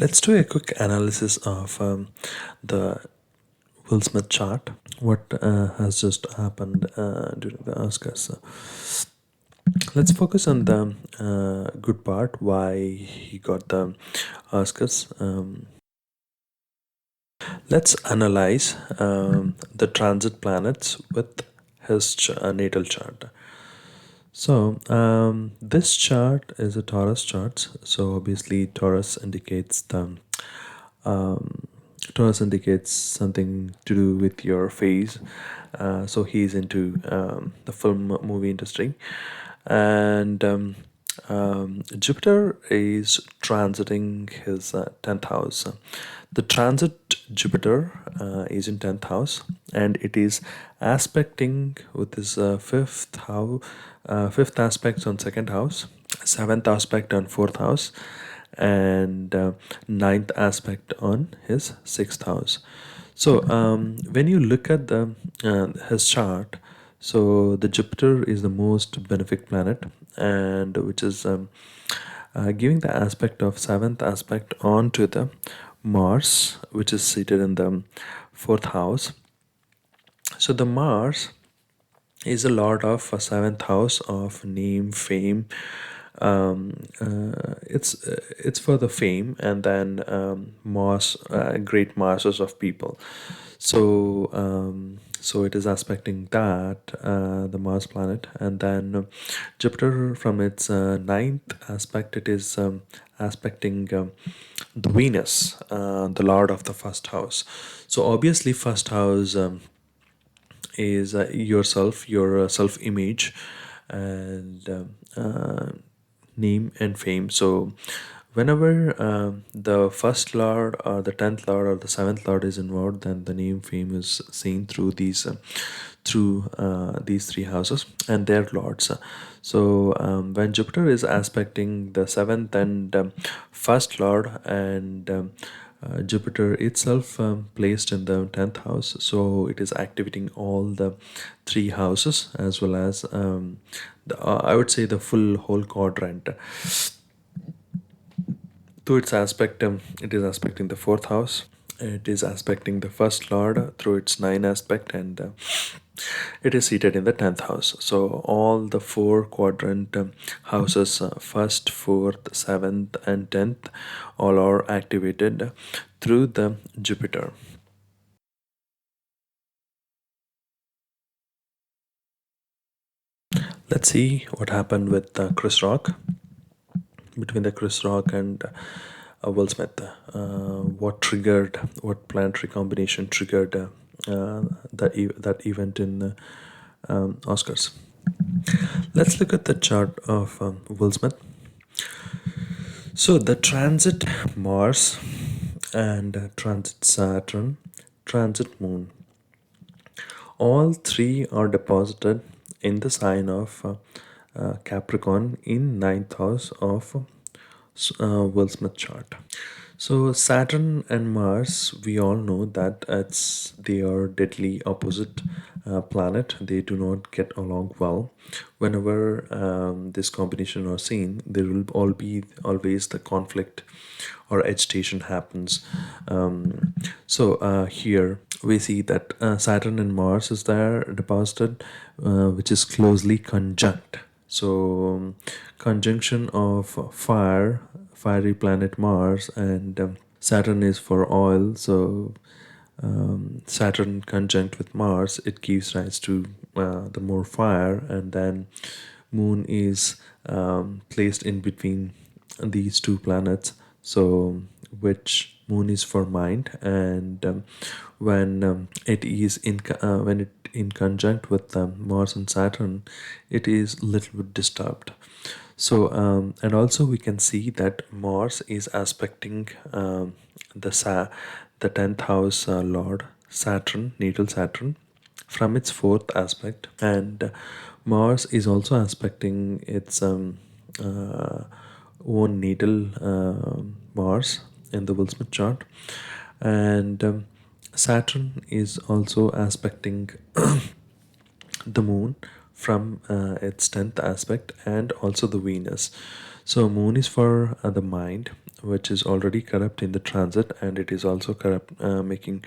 Let's do a quick analysis of the Will Smith chart. What has just happened during the Oscars? Let's focus on the good part, why he got the Oscars. Let's analyze the transit planets with his natal chart. So, this chart is a Taurus chart. So, obviously, um, Taurus indicates something to do with your face. So he's into the film movie industry, and Jupiter is transiting his 10th house. The transit Jupiter is in 10th house, and it is aspecting with his fifth aspect on second house, seventh aspect on fourth house, and ninth aspect on his sixth house. So when you look at the his chart, so the Jupiter is the most benefic planet, and which is giving the aspect of seventh aspect onto the Mars, which is seated in the fourth house. So the Mars is a lord of a seventh house of name, fame. It's for the fame, and then great masses of people. So it is aspecting that the Mars planet, and then Jupiter from its ninth aspect, it is aspecting the Venus, the lord of the first house. So obviously, first house is yourself, your self image, and name and fame. So whenever the first lord or the 10th lord or the seventh lord is involved, then the name fame is seen through these three houses and their lords. So when Jupiter is aspecting the seventh and first lord, and Jupiter itself placed in the 10th house, so it is activating all the three houses, as well as I would say the whole quadrant. To its aspect, it is aspecting the fourth house. It is aspecting the first lord through its nine aspect, and it is seated in the 10th house. So all the four quadrant houses, first, fourth, seventh, and 10th, all are activated through the Jupiter. Let's see what happened with Chris Rock, between the Chris Rock and Will Smith. What planetary combination triggered that event in Oscars? Let's look at the chart of Will Smith. So the transit Mars and transit Saturn, transit Moon, all three are deposited in the sign of Capricorn in ninth house of Will Smith chart. So Saturn and Mars, we all know that they are deadly opposite planet. They do not get along well. Whenever this combination are seen, there will always the conflict or agitation happens. Here we see that Saturn and Mars is there deposited, which is closely conjunct. So conjunction of fiery planet Mars, and Saturn is for oil. So Saturn conjunct with Mars, it gives rise to the more fire, and then Moon is placed in between these two planets. So which Moon is for mind, and when it in conjunct with Mars and Saturn, it is a little bit disturbed. So and also we can see that Mars is aspecting the 10th house lord Saturn, natal Saturn, from its fourth aspect, and Mars is also aspecting its own natal Mars in the Will Smith chart, and Saturn is also aspecting the moon from its 10th aspect, and also the Venus. So moon is for the mind, which is already corrupt in the transit, and it is also corrupt, making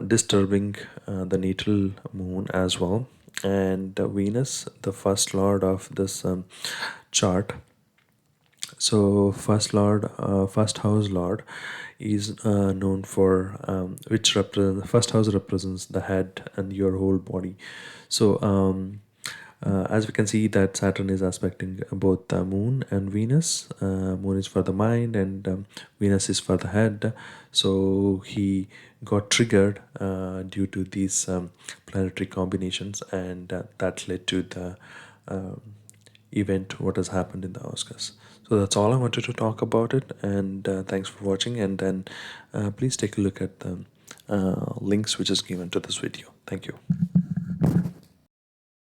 disturbing the natal moon as well. And Venus, the first lord of this chart. So first house lord is known for which represent first house represents the head and your whole body. So as we can see that Saturn is aspecting both the moon and Venus. Moon is for the mind, and Venus is for the head. So he got triggered due to these planetary combinations, and that led to the um, event what has happened in the Oscars. So that's all I wanted to talk about it, and thanks for watching. And then please take a look at the links which is given to this video. Thank you.